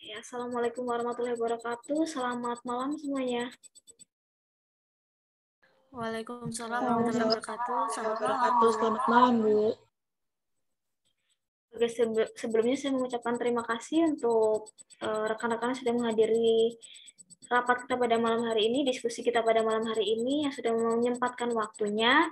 Ya, Assalamualaikum warahmatullahi wabarakatuh. Selamat malam semuanya. Waalaikumsalam warahmatullahi Waalaikumsalam wabarakatuh. warahmatullahi Selamat malam, wabarakatuh. Bu. Selamat malam, Bu. Oke, sebelumnya saya mengucapkan terima kasih untuk rekan-rekan yang sudah menghadiri rapat kita pada malam hari ini, diskusi kita pada malam hari ini yang sudah menyempatkan waktunya.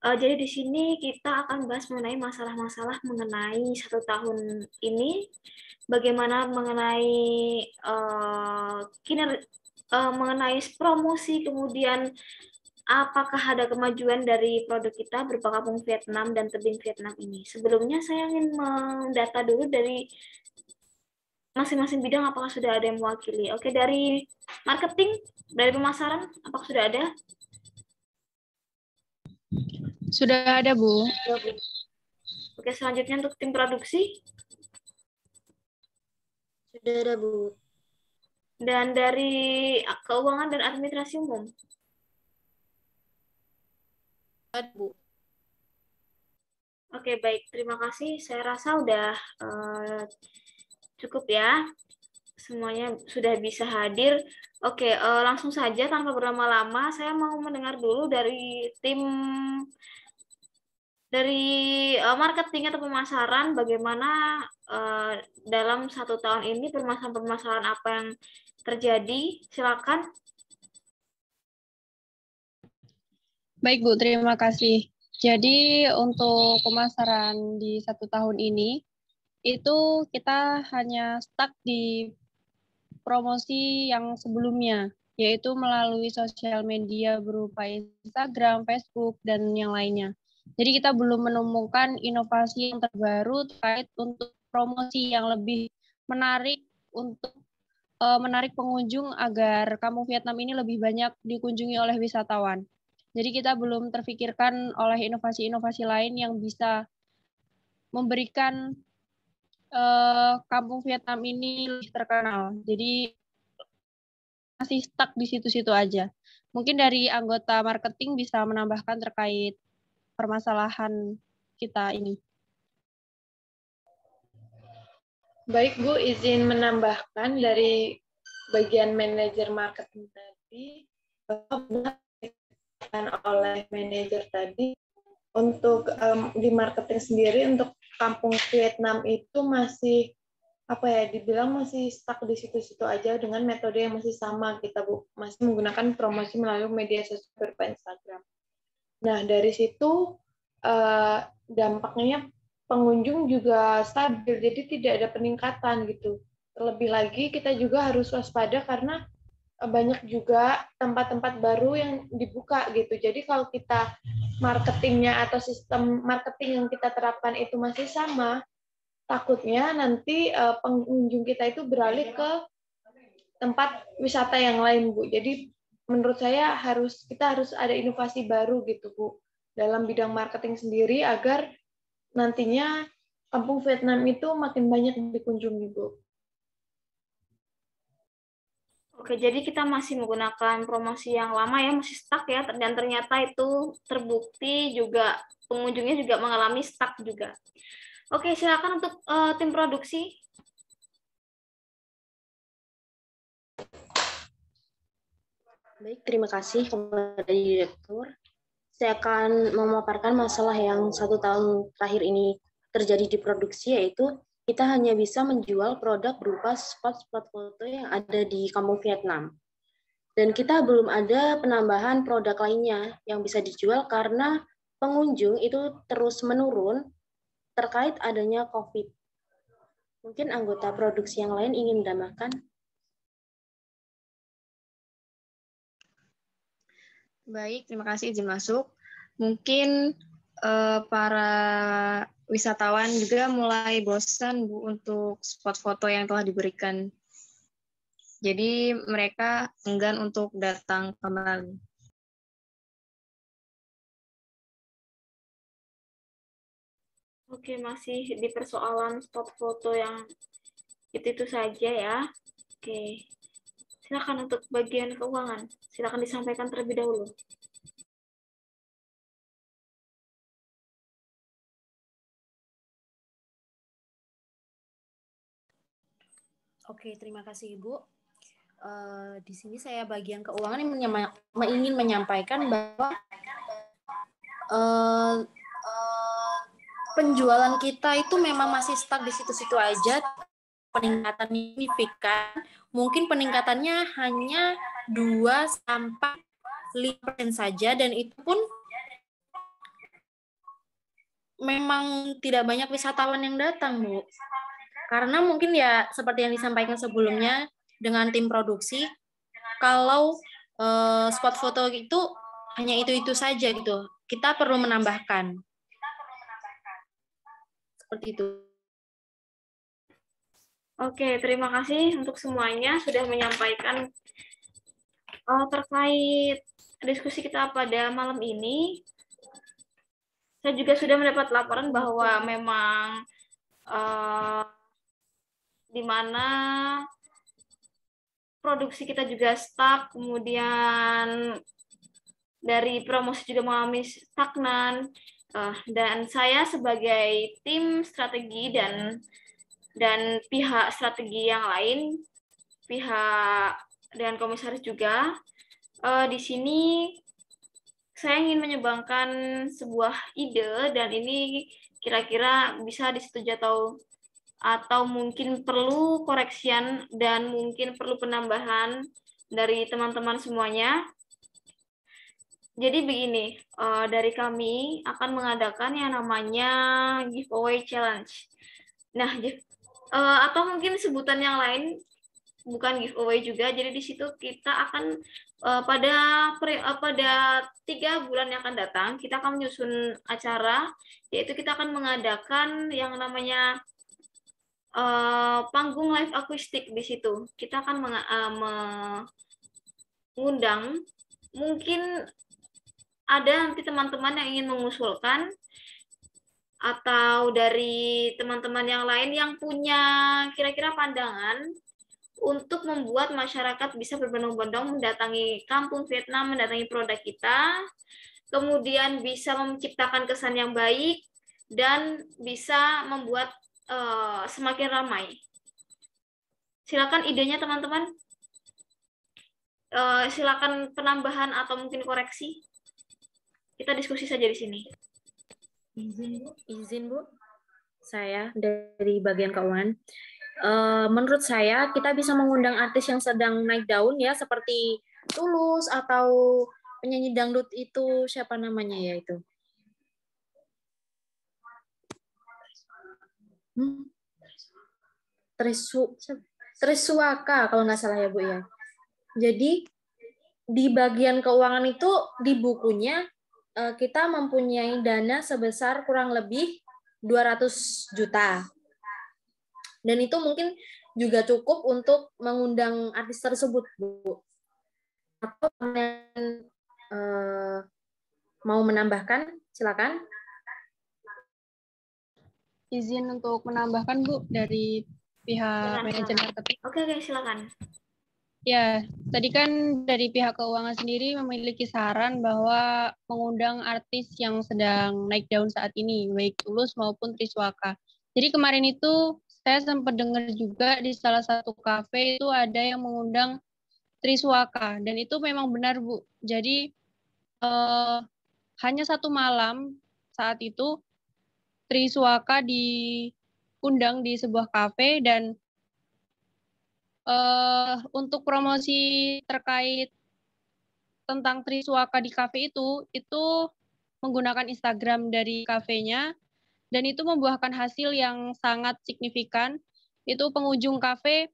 Jadi di sini kita akan bahas mengenai masalah-masalah mengenai 1 tahun ini, bagaimana mengenai mengenai promosi, kemudian apakah ada kemajuan dari produk kita berupa kapung Vietnam dan tebing Vietnam ini. Sebelumnya saya ingin mendata dulu dari masing-masing bidang apakah sudah ada yang mewakili. Oke, dari marketing, dari pemasaran, apakah sudah ada? Sudah ada, Bu. Oke, selanjutnya untuk tim produksi. Sudah ada, Bu. Dan dari keuangan dan administrasi umum. Ada, Bu. Oke, baik. Terima kasih. Saya rasa udah cukup ya. Semuanya sudah bisa hadir. Oke, langsung saja tanpa berlama-lama, saya mau mendengar dulu dari tim marketing atau pemasaran bagaimana dalam 1 tahun ini permasalahan-permasalahan apa yang terjadi. Silakan. Baik, Bu. Terima kasih. Jadi, untuk pemasaran di 1 tahun ini, itu kita hanya stuck di promosi yang sebelumnya, yaitu melalui sosial media berupa Instagram, Facebook, dan yang lainnya. Jadi kita belum menemukan inovasi yang terbaru terkait untuk promosi yang lebih menarik untuk menarik pengunjung agar kampung Vietnam ini lebih banyak dikunjungi oleh wisatawan. Jadi kita belum terfikirkan oleh inovasi-inovasi lain yang bisa memberikan kampung Vietnam ini lebih terkenal. Jadi masih stuck di situ-situ aja. Mungkin dari anggota marketing bisa menambahkan terkait permasalahan kita ini. Baik, Bu, izin menambahkan dari bagian manajer marketing tadi, benar oleh manajer tadi, untuk di marketing sendiri untuk kampung Vietnam itu masih dibilang masih stuck di situ-situ aja dengan metode yang masih sama, kita Bu, masih menggunakan promosi melalui media sosial berupa Instagram. Nah, dari situ dampaknya pengunjung juga stabil, jadi tidak ada peningkatan gitu. Terlebih lagi kita juga harus waspada karena banyak juga tempat-tempat baru yang dibuka gitu. Jadi kalau kita marketingnya atau sistem marketing yang kita terapkan itu masih sama, takutnya nanti pengunjung kita itu beralih ke tempat wisata yang lain, Bu. Jadi menurut saya kita harus ada inovasi baru gitu, Bu, dalam bidang marketing sendiri agar nantinya kampung Vietnam itu makin banyak dikunjungi, Bu. Oke, jadi kita masih menggunakan promosi yang lama ya, masih stuck ya, dan ternyata itu terbukti juga pengunjungnya juga mengalami stuck juga. Oke, silakan untuk tim produksi. Baik, terima kasih kepada Direktur. Saya akan memaparkan masalah yang 1 tahun terakhir ini terjadi di produksi, yaitu kita hanya bisa menjual produk berupa spot-spot foto yang ada di kampung Vietnam. Dan kita belum ada penambahan produk lainnya yang bisa dijual karena pengunjung itu terus menurun terkait adanya COVID. Mungkin anggota produksi yang lain ingin menambahkan. Baik, terima kasih izin masuk. Mungkin para wisatawan juga mulai bosan, Bu, untuk spot foto yang telah diberikan. Jadi mereka enggan untuk datang kembali. Oke, masih di persoalan spot foto yang itu saja ya. Oke, silakan untuk bagian keuangan. Silakan disampaikan terlebih dahulu. Oke, terima kasih Ibu. Di sini saya bagian keuangan ingin menyampaikan bahwa penjualan kita itu memang masih stuck di situ-situ aja, peningkatan signifikan. Mungkin peningkatannya hanya 2-5% saja, dan itu pun memang tidak banyak wisatawan yang datang, Bu. Karena mungkin ya seperti yang disampaikan sebelumnya dengan tim produksi, kalau spot foto itu hanya itu-itu saja gitu. Kita perlu menambahkan. Seperti itu. Oke, terima kasih untuk semuanya sudah menyampaikan terkait diskusi kita pada malam ini. Saya juga sudah mendapat laporan bahwa memang di mana produksi kita juga stuck, kemudian dari promosi juga mengalami stagnan, dan saya sebagai tim strategi dan pihak strategi yang lain, pihak dan komisaris juga, di sini saya ingin menyumbangkan sebuah ide, dan ini kira-kira bisa disetujui atau mungkin perlu koreksian dan mungkin perlu penambahan dari teman-teman semuanya. Jadi begini, dari kami akan mengadakan yang namanya giveaway challenge. Nah, atau mungkin sebutan yang lain bukan giveaway juga. Jadi di situ kita akan pada 3 bulan yang akan datang, kita akan menyusun acara, yaitu kita akan mengadakan yang namanya panggung live akustik di situ. Kita akan mengundang, mungkin ada nanti teman-teman yang ingin mengusulkan, atau dari teman-teman yang lain yang punya kira-kira pandangan untuk membuat masyarakat bisa berbondong-bondong mendatangi kampung Vietnam, mendatangi produk kita, kemudian bisa menciptakan kesan yang baik, dan bisa membuat semakin ramai. Silakan idenya teman-teman. Silakan penambahan atau mungkin koreksi. Kita diskusi saja di sini. Izin Bu, saya dari bagian keuangan. Menurut saya kita bisa mengundang artis yang sedang naik daun ya, seperti Tulus atau penyanyi dangdut itu, siapa namanya ya itu? Triswaka kalau nggak salah ya Bu ya. Jadi di bagian keuangan itu di bukunya kita mempunyai dana sebesar kurang lebih 200 juta. Dan itu mungkin juga cukup untuk mengundang artis tersebut, Bu. Atau kalian mau menambahkan? Silakan. Izin untuk menambahkan, Bu, dari pihak manajer marketing. Oke, silakan. Ya, tadi kan dari pihak keuangan sendiri memiliki saran bahwa mengundang artis yang sedang naik daun saat ini, baik Tulus maupun Triswaka. Jadi kemarin itu saya sempat dengar juga di salah satu kafe itu ada yang mengundang Triswaka, dan itu memang benar, Bu. Jadi hanya 1 malam saat itu Triswaka diundang di sebuah kafe, dan untuk promosi terkait tentang Triswaka di kafe itu menggunakan Instagram dari kafenya, dan itu membuahkan hasil yang sangat signifikan. Itu pengunjung kafe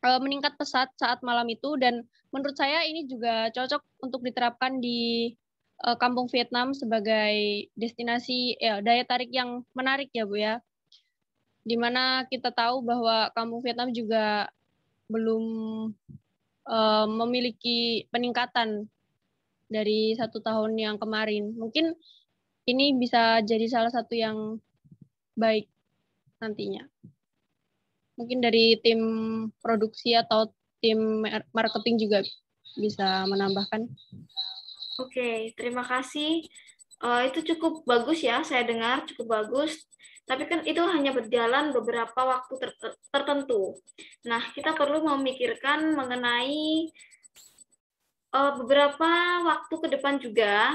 meningkat pesat saat malam itu, dan menurut saya ini juga cocok untuk diterapkan di Kampung Vietnam sebagai destinasi daya tarik yang menarik ya Bu ya. Dimana kita tahu bahwa Kampung Vietnam juga belum memiliki peningkatan dari 1 tahun yang kemarin. Mungkin ini bisa jadi salah satu yang baik nantinya. Mungkin dari tim produksi atau tim marketing juga bisa menambahkan. Oke, terima kasih Itu cukup bagus ya, saya dengar cukup bagus. Tapi kan itu hanya berjalan beberapa waktu tertentu. Nah, kita perlu memikirkan mengenai beberapa waktu ke depan juga.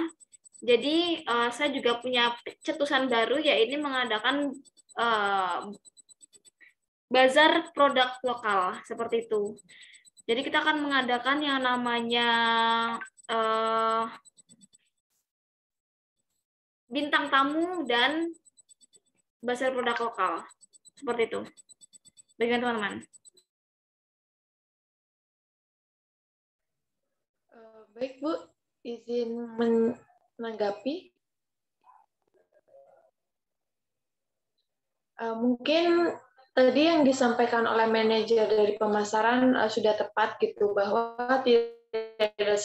Jadi saya juga punya cetusan baru, yaitu mengadakan bazar produk lokal seperti itu. Jadi kita akan mengadakan yang namanya bintang tamu dan bazar produk lokal seperti itu. Bagaimana teman-teman? Baik Bu, izin menanggapi. Mungkin tadi yang disampaikan oleh manajer dari pemasaran sudah tepat gitu, bahwa tidak ada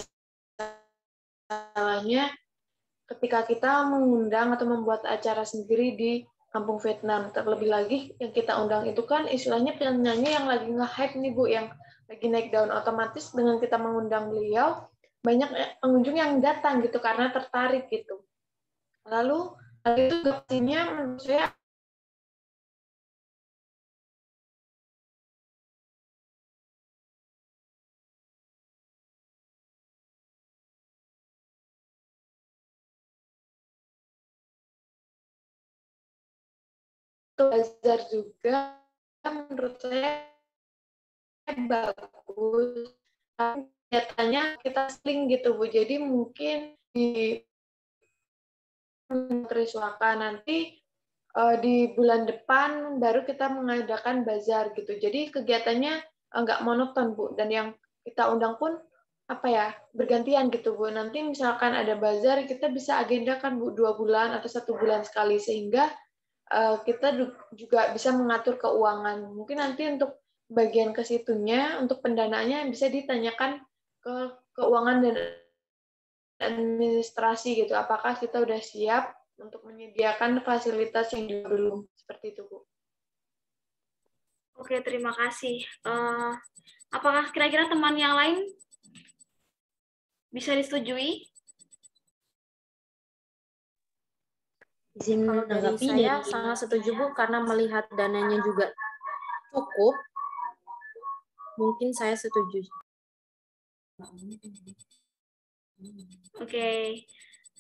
salahnya ketika kita mengundang atau membuat acara sendiri di Kampung Vietnam. Terlebih lagi yang kita undang itu kan istilahnya penyanyi yang lagi nge-hype nih Bu, yang lagi naik daun. Otomatis dengan kita mengundang beliau, banyak pengunjung yang datang gitu karena tertarik gitu. Lalu hal itu pastinya menurut saya bazar juga menurut saya bagus. Nyatanya kita sering gitu Bu, jadi mungkin di Triswaka nanti di bulan depan baru kita mengadakan bazar gitu. Jadi kegiatannya nggak monoton Bu, dan yang kita undang pun apa ya, bergantian gitu Bu. Nanti misalkan ada bazar, kita bisa agendakan Bu 2 bulan atau 1 bulan sekali, sehingga kita juga bisa mengatur keuangan. Mungkin nanti untuk bagian ke situnya, untuk pendanaannya bisa ditanyakan ke keuangan dan administrasi gitu. Apakah kita udah siap untuk menyediakan fasilitas yang juga belum, seperti itu Bu. Oke, terima kasih. Apakah kira-kira teman yang lain bisa disetujui? Izin Kalau dari menanggapi saya sangat setuju Bu, karena melihat dananya juga cukup, mungkin saya setuju. Oke,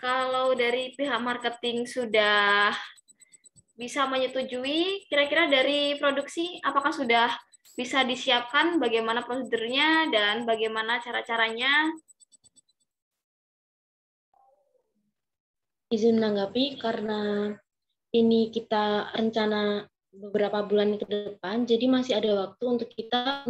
kalau dari pihak marketing sudah bisa menyetujui, kira-kira dari produksi apakah sudah bisa disiapkan bagaimana prosedurnya dan bagaimana cara-caranya? Izin menanggapi karena ini kita rencana beberapa bulan ke depan, jadi masih ada waktu untuk kita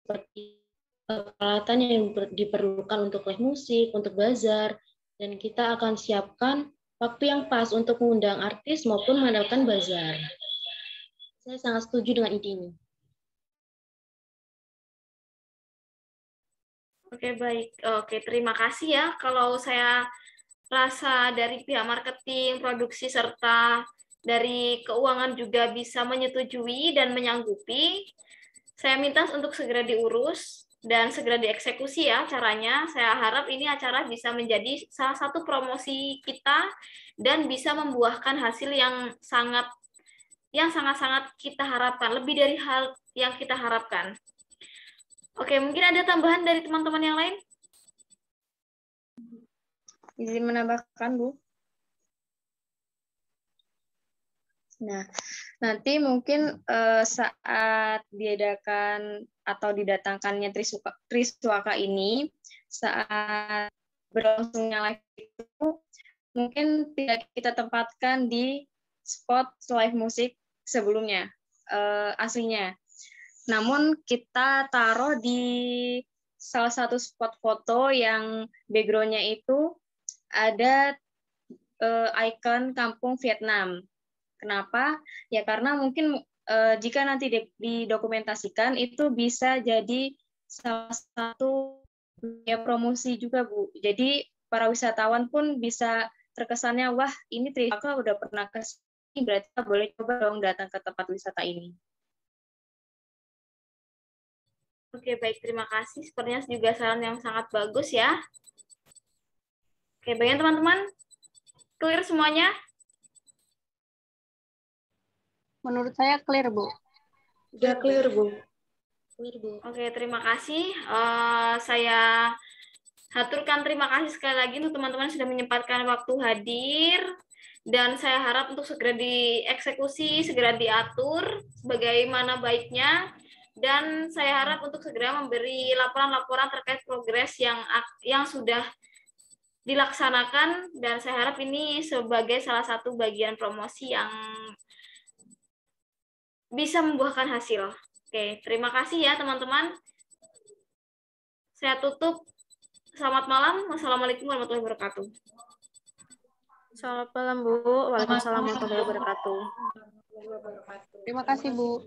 seperti peralatan yang diperlukan untuk live musik, untuk bazar, dan kita akan siapkan waktu yang pas untuk mengundang artis maupun mengadakan bazar. Saya sangat setuju dengan ide ini. Oke, baik. Oke, terima kasih ya. Kalau saya rasa dari pihak marketing, produksi, serta dari keuangan juga bisa menyetujui dan menyanggupi, saya minta untuk segera diurus dan segera dieksekusi ya caranya. Saya harap ini acara bisa menjadi salah satu promosi kita dan bisa membuahkan hasil yang sangat-sangat kita harapkan, lebih dari hal yang kita harapkan. Oke, mungkin ada tambahan dari teman-teman yang lain? Izin menambahkan, Bu. Nah, nanti mungkin saat diadakan atau didatangkannya Triswaka ini, saat berlangsungnya live itu, mungkin tidak kita tempatkan di spot live musik sebelumnya, aslinya. Namun kita taruh di salah satu spot foto yang background-nya itu ada ikon Kampung Vietnam. Kenapa? Ya karena mungkin jika nanti didokumentasikan itu bisa jadi salah satu ya promosi juga Bu. Jadi para wisatawan pun bisa terkesannya wah ini Triswaka udah pernah ke sini, berarti kita boleh coba dong datang ke tempat wisata ini. Oke, baik. Terima kasih. Sepertinya juga saran yang sangat bagus ya. Oke, bagian teman-teman. Clear semuanya? Menurut saya clear, Bu. Udah clear, Bu. Oke, terima kasih. Saya haturkan terima kasih sekali lagi untuk teman-teman yang sudah menyempatkan waktu hadir. Dan saya harap untuk segera dieksekusi, segera diatur sebagaimana baiknya. Dan saya harap untuk segera memberi laporan-laporan terkait progres yang sudah dilaksanakan. Dan saya harap ini sebagai salah satu bagian promosi yang bisa membuahkan hasil. Oke, terima kasih ya teman-teman. Saya tutup. Selamat malam. Wassalamualaikum warahmatullahi wabarakatuh. Selamat malam, Bu. Waalaikumsalam warahmatullahi wabarakatuh. Terima kasih, Bu.